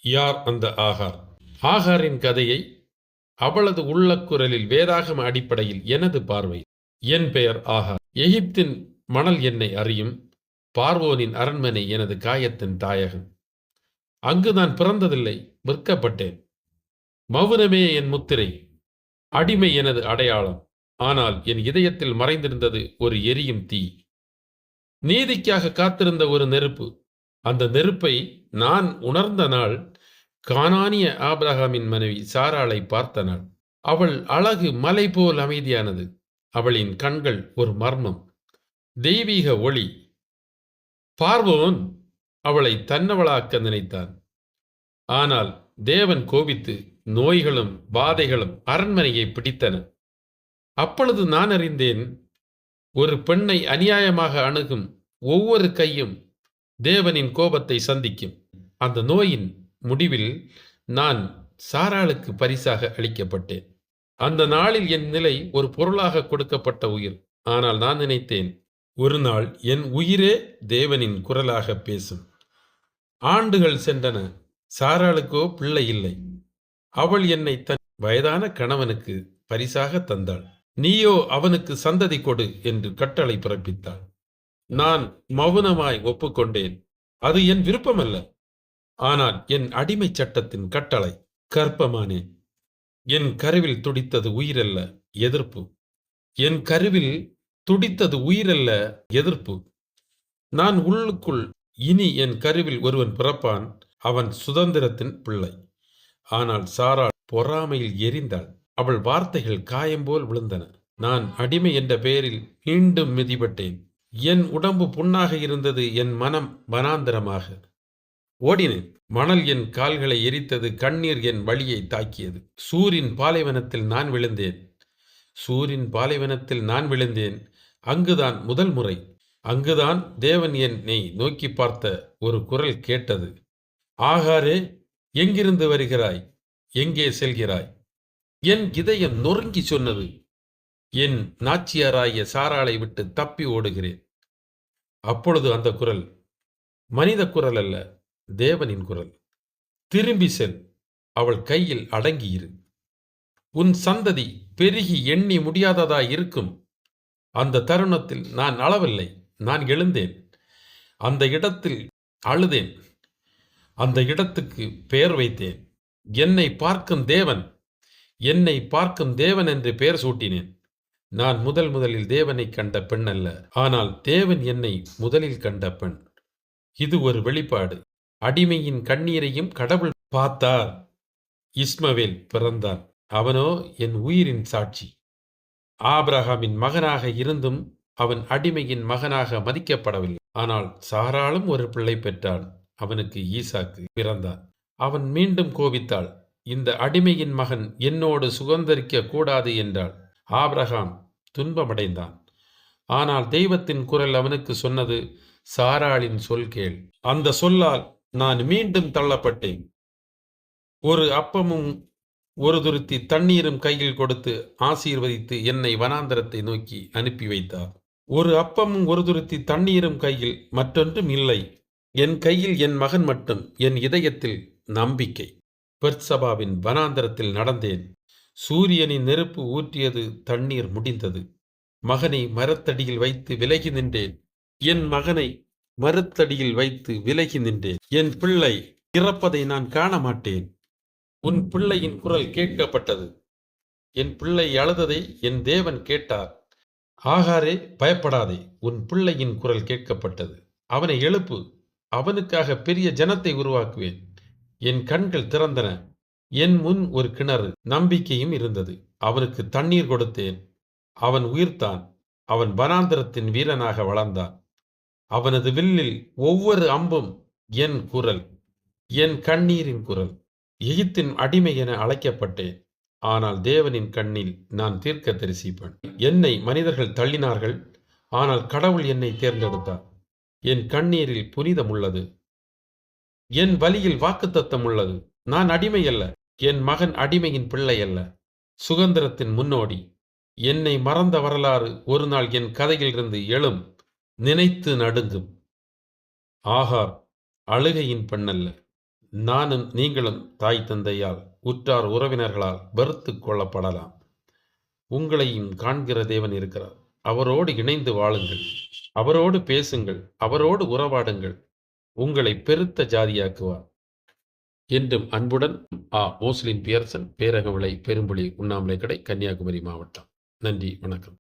யார் அந்த ஆகார்? ஆகாரின் கதையை அவளது உள்ளக்குரலில் வேதாகம அடிப்படையில் எனது பார்வை. என் பெயர் ஆகார். எகிப்தின் மணல் என்னை அறியும். பார்வோனின் அரண்மனை எனது காயத்தின் தாயகம். அங்கு நான் பிறந்ததில்லை, விற்கப்பட்டேன். மௌனமே என் முத்திரை, அடிமை எனது அடையாளம். ஆனால் என் இதயத்தில் மறைந்திருந்தது ஒரு எரியும் தீ. நீதிக்காக காத்திருந்த ஒரு நெருப்பு. அந்த நெருப்பை நான் உணர்ந்த நாள் கானானிய ஆபிரகாமின் மனைவி சாராளை பார்த்த நாள். அவள் அழகு மலை போல் அமைதியானது. அவளின் கண்கள் ஒரு மர்மம், தெய்வீக ஒளி. பார்வோன் அவளை தன்னவளாக்க நினைத்தான். ஆனால் தேவன் கோபித்து நோய்களும் வாதைகளும் அரண்மனையை பிடித்தன. அப்பொழுது நான் அறிந்தேன், ஒரு பெண்ணை அநியாயமாக அணுகும் ஒவ்வொரு கையும் தேவனின் கோபத்தை சந்திக்கும். அந்த நோயின் முடிவில் நான் சாராளுக்கு பரிசாக அளிக்கப்பட்டேன். அந்த நாளில் என் நிலை ஒரு பொருளாக கொடுக்கப்பட்ட உயிர். ஆனால் நான் நினைத்தேன், ஒரு நாள் என் உயிரே தேவனின் குரலாக பேசும். ஆண்டுகள் சென்றன. சாராளுக்கோ பிள்ளை இல்லை. அவள் என்னை தன் வயதான கணவனுக்கு பரிசாக தந்தாள். நீயோ அவனுக்கு சந்ததி கொடு என்று கட்டளை பிறப்பித்தாள். நான் மௌனமாய் ஒப்புக்கொண்டேன். அது என் விருப்பமல்ல, ஆனால் என் அடிமை சட்டத்தின் கட்டளை. கர்ப்பமானேன். என் கருவில் துடித்தது உயிரல்ல, எதிர்ப்பு. என் கருவில் துடித்தது உயிரல்ல, எதிர்ப்பு. நான் உள்ளுக்குள், இனி என் கருவில் ஒருவன் பிறப்பான், அவன் சுதந்திரத்தின் பிள்ளை. ஆனால் சாராள் பொறாமையில் எரிந்தாள். அவள் வார்த்தைகள் காயம்போல் விழுந்தன. நான் அடிமை என்ற பெயரில் மீண்டும் மிதிபட்டேன். என் உடம்பு புண்ணாக இருந்தது, என் மனம் வனாந்தரமாக. ஓடினேன். மணல் என் கால்களை எரித்தது, கண்ணீர் என் வழியை தாக்கியது. சூரின் பாலைவனத்தில் நான் விழுந்தேன். சூரின் பாலைவனத்தில் நான் விழுந்தேன். அங்குதான் முதல் முறை, அங்குதான் தேவன் என்னை நோக்கி பார்த்த ஒரு குரல் கேட்டது. ஆகாரே, எங்கிருந்து வருகிறாய்? எங்கே செல்கிறாய்? என் இதயம் நொறுங்கி சொன்னது, என் நாச்சியாராய சாராளை விட்டு தப்பி ஓடுகிறேன். அப்பொழுது அந்த குரல் மனித குரல் அல்ல, தேவனின் குரல். திரும்பி செல், அவள் கையில் அடங்கியிரு. உன் சந்ததி பெருகி எண்ணி முடியாததாய் இருக்கும். அந்த தருணத்தில் நான் அளவில்லை, நான் எழுந்தேன். அந்த இடத்தில் அழுதேன். அந்த இடத்துக்கு பெயர் வைத்தேன், என்னை பார்க்கும் தேவன். என்னை பார்க்கும் தேவன் என்று பெயர் சூட்டினேன். நான் முதலில் தேவனை கண்ட பெண் அல்ல, ஆனால் தேவன் என்னை முதலில் கண்ட பெண். இது ஒரு வெளிப்பாடு. அடிமையின் கண்ணீரையும் கடவுள் பார்த்தார். இஸ்மவேல் பிறந்தான். அவனோ என் உயிரின் சாட்சி. ஆபிரகாமின் மகனாக இருந்தும் அவன் அடிமையின் மகனாக மதிக்கப்படவில்லை. ஆனால் சாராளும் ஒரு பிள்ளை பெற்றான். அவனுக்கு ஈசாக்கு பிறந்தான். அவன் மீண்டும் கோபித்தாள். இந்த அடிமையின் மகன் என்னோடு சுதந்திரிக்க கூடாது என்றாள். ஆபிரகாம் துன்பமடைந்தான். ஆனால் தெய்வத்தின் குரல் அவனுக்கு சொன்னது, சாராளின் சொல் கேள். அந்த சொல்லால் நான் மீண்டும் தள்ளப்பட்டேன். ஒரு அப்பமும் ஒரு துருத்தி தண்ணீரும் கையில் கொடுத்து ஆசீர்வதித்து என்னை வனாந்தரத்தை நோக்கி அனுப்பி வைத்தார். ஒரு அப்பமும் ஒரு துருத்தி தண்ணீரும் கையில், மற்றொன்றும் இல்லை. என் கையில் என் மகன் மட்டும், என் இதயத்தில் நம்பிக்கை. பெர்சபாவின் வனாந்தரத்தில் நடந்தேன். சூரியனின் நெருப்பு ஊற்றியது, தண்ணீர் முடிந்தது. மகனை மரத்தடியில் வைத்து விலகி நின்றேன். என் மகனை மரத்தடியில் வைத்து விலகி நின்றேன். என் பிள்ளை இறப்பதை நான் காண மாட்டேன். உன் பிள்ளையின் குரல் கேட்கப்பட்டது. என் பிள்ளை அழுததை என் தேவன் கேட்டார். ஆகாரே, பயப்படாதே, உன் பிள்ளையின் குரல் கேட்கப்பட்டது. அவனை எழுப்பு, அவனுக்காக பெரிய ஜனத்தை உருவாக்குவேன். என் கண்கள் திறந்தன. என் முன் ஒரு கிணறு, நம்பிக்கையும் இருந்தது. அவனுக்கு தண்ணீர் கொடுத்தேன். அவன் உயிர்த்தான். அவன் வனாந்தரத்தின் வீரனாக வளர்ந்தான். அவனது வில்லில் ஒவ்வொரு அம்பும் என் குரல், என் கண்ணீரின் குரல். எகிப்தின் அடிமை என அழைக்கப்பட்டேன். ஆனால் தேவனின் கண்ணில் நான் தீர்க்கதரிசி பெண். என்னை மனிதர்கள் தள்ளினார்கள், ஆனால் கடவுள் என்னை தேர்ந்தெடுத்தார். என் கண்ணீரில் புனிதம் உள்ளது. என் வலியில் வாக்குத்தத்தம் உள்ளது. நான் அடிமை அல்ல. என் மகன் அடிமையின் பிள்ளை அல்ல, சுதந்திரத்தின் முன்னோடி. என்னை மறந்த வரலாறு ஒரு நாள் என் கதையிலிருந்து எழும், நினைத்து நடுங்கும். ஆகார் அழுகையின் பெண்ணல்ல, நீங்களும் தாய் தந்தையால் உற்றார் உறவினர்களால் வெறுத்துக் கொள்ளப்படலாம். உங்களையும் காண்கிற தேவன் இருக்கிறார். அவரோடு இணைந்து வாழுங்கள், அவரோடு பேசுங்கள், அவரோடு உறவாடுங்கள். உங்களை பெருத்த ஜாதியாக்குவார். என்றும் அன்புடன் மோஸ்லின் பியர்சன், பேரகவிளை பெரும்புலி உண்ணாமலை கடை, கன்னியாகுமரி மாவட்டம். நன்றி, வணக்கம்.